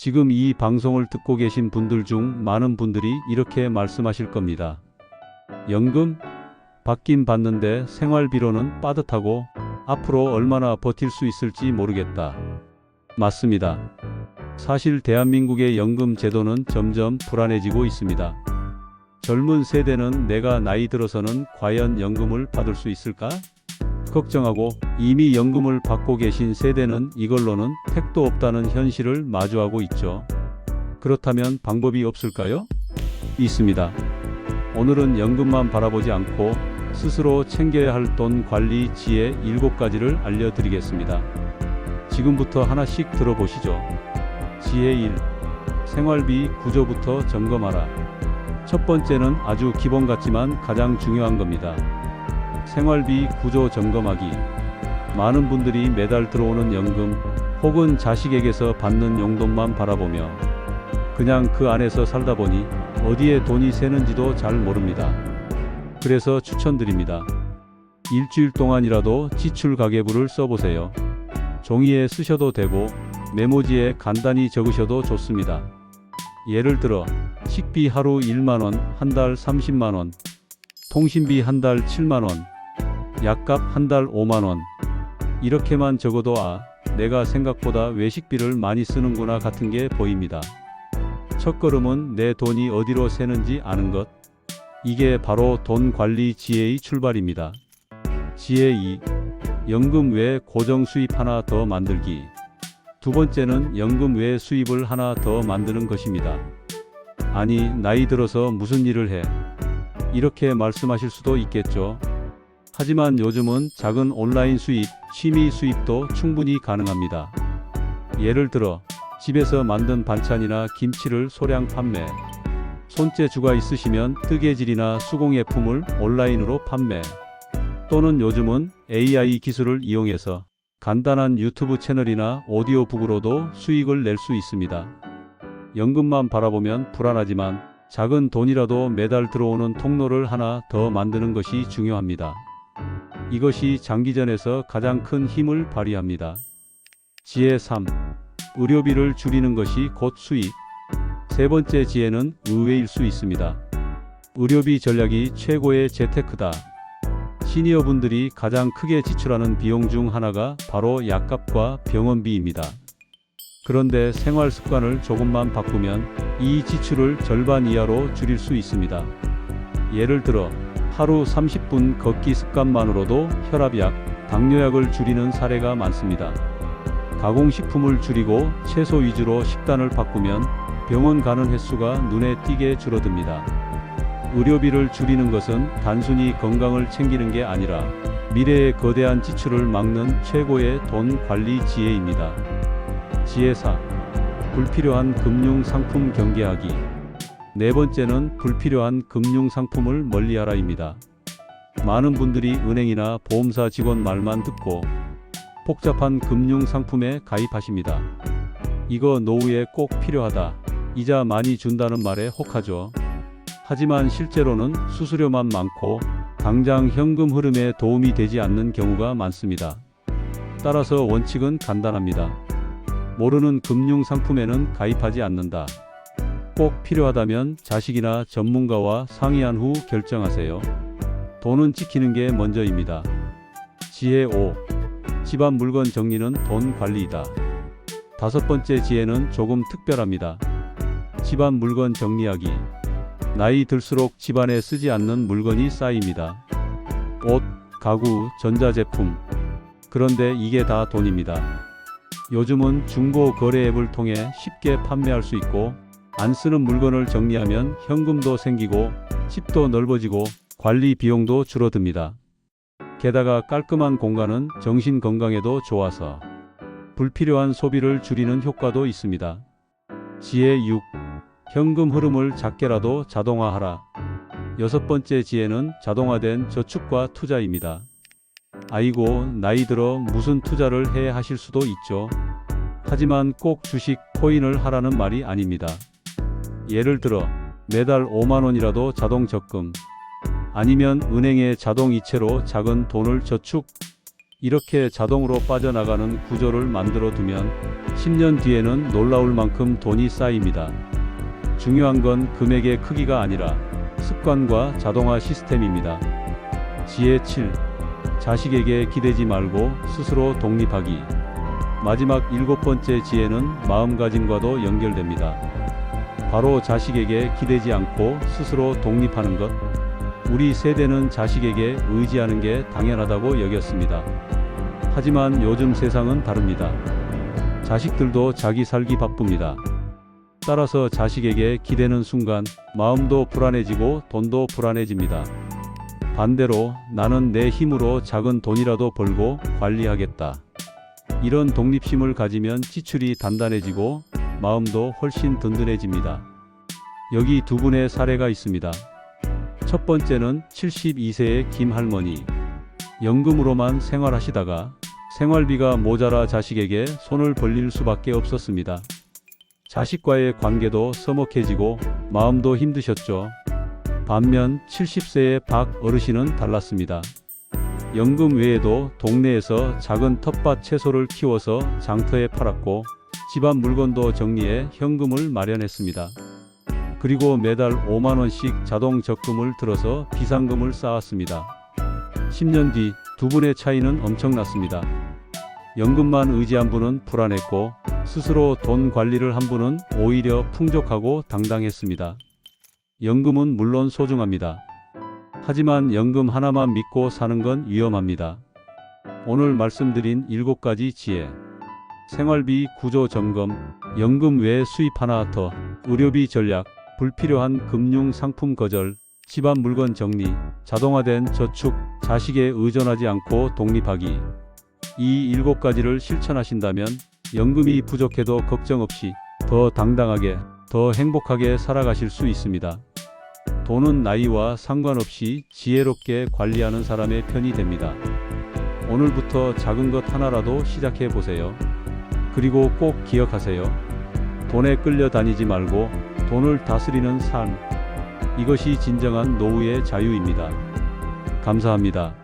지금 이 방송을 듣고 계신 분들 중 많은 분들이 이렇게 말씀하실 겁니다. 연금? 받긴 받는데 생활비로는 빠듯하고 앞으로 얼마나 버틸 수 있을지 모르겠다. 맞습니다. 사실 대한민국의 연금 제도는 점점 불안해지고 있습니다. 젊은 세대는 내가 나이 들어서는 과연 연금을 받을 수 있을까? 걱정하고 이미 연금을 받고 계신 세대는 이걸로는 택도 없다는 현실을 마주하고 있죠. 그렇다면 방법이 없을까요? 있습니다. 오늘은 연금만 바라보지 않고 스스로 챙겨야 할 돈 관리 지혜 7가지를 알려드리겠습니다. 지금부터 하나씩 들어보시죠. 지혜 1. 생활비 구조부터 점검하라. 첫 번째는 아주 기본 같지만 가장 중요한 겁니다. 생활비 구조 점검하기. 많은 분들이 매달 들어오는 연금 혹은 자식에게서 받는 용돈만 바라보며 그냥 그 안에서 살다 보니 어디에 돈이 새는지도 잘 모릅니다. 그래서 추천드립니다. 일주일 동안이라도 지출 가계부를 써보세요. 종이에 쓰셔도 되고 메모지에 간단히 적으셔도 좋습니다. 예를 들어 식비 하루 1만원, 한 달 30만원, 통신비 한 달 7만원, 약값 한 달 5만원. 이렇게만 적어도 내가 생각보다 외식비를 많이 쓰는구나 같은 게 보입니다. 첫걸음은 내 돈이 어디로 새는지 아는 것. 이게 바로 돈 관리 지혜의 출발입니다. 지혜 2. 연금 외 고정 수입 하나 더 만들기. 두 번째는 연금 외 수입을 하나 더 만드는 것입니다. 아니, 나이 들어서 무슨 일을 해? 이렇게 말씀하실 수도 있겠죠. 하지만 요즘은 작은 온라인 수입, 취미 수입도 충분히 가능합니다. 예를 들어 집에서 만든 반찬이나 김치를 소량 판매, 손재주가 있으시면 뜨개질이나 수공예품을 온라인으로 판매, 또는 요즘은 AI 기술을 이용해서 간단한 유튜브 채널이나 오디오북으로도 수익을 낼 수 있습니다. 연금만 바라보면 불안하지만 작은 돈이라도 매달 들어오는 통로를 하나 더 만드는 것이 중요합니다. 이것이 장기전에서 가장 큰 힘을 발휘합니다. 지혜 3. 의료비를 줄이는 것이 곧 수입. 세 번째 지혜는 의외일 수 있습니다. 의료비 전략이 최고의 재테크다. 시니어분들이 가장 크게 지출하는 비용 중 하나가 바로 약값과 병원비입니다. 그런데 생활 습관을 조금만 바꾸면 이 지출을 절반 이하로 줄일 수 있습니다. 예를 들어 하루 30분 걷기 습관만으로도 혈압약, 당뇨약을 줄이는 사례가 많습니다. 가공식품을 줄이고 채소 위주로 식단을 바꾸면 병원 가는 횟수가 눈에 띄게 줄어듭니다. 의료비를 줄이는 것은 단순히 건강을 챙기는 게 아니라 미래의 거대한 지출을 막는 최고의 돈 관리 지혜입니다. 지혜 4. 불필요한 금융 상품 경계하기. 네 번째는 불필요한 금융 상품을 멀리하라입니다. 많은 분들이 은행이나 보험사 직원 말만 듣고 복잡한 금융 상품에 가입하십니다. 이거 노후에 꼭 필요하다, 이자 많이 준다는 말에 혹하죠. 하지만 실제로는 수수료만 많고 당장 현금 흐름에 도움이 되지 않는 경우가 많습니다. 따라서 원칙은 간단합니다. 모르는 금융 상품에는 가입하지 않는다. 꼭 필요하다면 자식이나 전문가와 상의한 후 결정하세요. 돈은 지키는 게 먼저입니다. 지혜 5. 집안 물건 정리는 돈 관리이다. 다섯 번째 지혜는 조금 특별합니다. 집안 물건 정리하기. 나이 들수록 집안에 쓰지 않는 물건이 쌓입니다. 옷, 가구, 전자제품. 그런데 이게 다 돈입니다. 요즘은 중고 거래 앱을 통해 쉽게 판매할 수 있고 안 쓰는 물건을 정리하면 현금도 생기고 집도 넓어지고 관리 비용도 줄어듭니다. 게다가 깔끔한 공간은 정신 건강에도 좋아서 불필요한 소비를 줄이는 효과도 있습니다. 지혜 6. 현금 흐름을 작게라도 자동화하라. 여섯 번째 지혜는 자동화된 저축과 투자입니다. 아이고, 나이 들어 무슨 투자를 해 하실 수도 있죠. 하지만 꼭 주식, 코인을 하라는 말이 아닙니다. 예를 들어 매달 5만원이라도 자동 적금, 아니면 은행에 자동 이체로 작은 돈을 저축, 이렇게 자동으로 빠져나가는 구조를 만들어 두면 10년 뒤에는 놀라울 만큼 돈이 쌓입니다. 중요한 건 금액의 크기가 아니라 습관과 자동화 시스템입니다. 지혜 7. 자식에게 기대지 말고 스스로 독립하기. 마지막 7번째 지혜는 마음가짐과도 연결됩니다. 바로 자식에게 기대지 않고 스스로 독립하는 것. 우리 세대는 자식에게 의지하는 게 당연하다고 여겼습니다. 하지만 요즘 세상은 다릅니다. 자식들도 자기 살기 바쁩니다. 따라서 자식에게 기대는 순간 마음도 불안해지고 돈도 불안해집니다. 반대로 나는 내 힘으로 작은 돈이라도 벌고 관리하겠다. 이런 독립심을 가지면 지출이 단단해지고 마음도 훨씬 든든해집니다. 여기 두 분의 사례가 있습니다. 첫 번째는 72세의 김 할머니. 연금으로만 생활하시다가 생활비가 모자라 자식에게 손을 벌릴 수밖에 없었습니다. 자식과의 관계도 서먹해지고 마음도 힘드셨죠. 반면 70세의 박 어르신은 달랐습니다. 연금 외에도 동네에서 작은 텃밭 채소를 키워서 장터에 팔았고 집안 물건도 정리해 현금을 마련했습니다. 그리고 매달 5만 원씩 자동 적금을 들어서 비상금을 쌓았습니다. 10년 뒤 두 분의 차이는 엄청났습니다. 연금만 의지한 분은 불안했고 스스로 돈 관리를 한 분은 오히려 풍족하고 당당했습니다. 연금은 물론 소중합니다. 하지만 연금 하나만 믿고 사는 건 위험합니다. 오늘 말씀드린 7가지 지혜. 생활비 구조 점검, 연금 외 수입 하나 더, 의료비 전략, 불필요한 금융 상품 거절, 집안 물건 정리, 자동화된 저축, 자식에 의존하지 않고 독립하기. 이 7가지를 실천하신다면 연금이 부족해도 걱정 없이 더 당당하게, 더 행복하게 살아가실 수 있습니다. 돈은 나이와 상관없이 지혜롭게 관리하는 사람의 편이 됩니다. 오늘부터 작은 것 하나라도 시작해 보세요. 그리고 꼭 기억하세요. 돈에 끌려다니지 말고 돈을 다스리는 삶. 이것이 진정한 노후의 자유입니다. 감사합니다.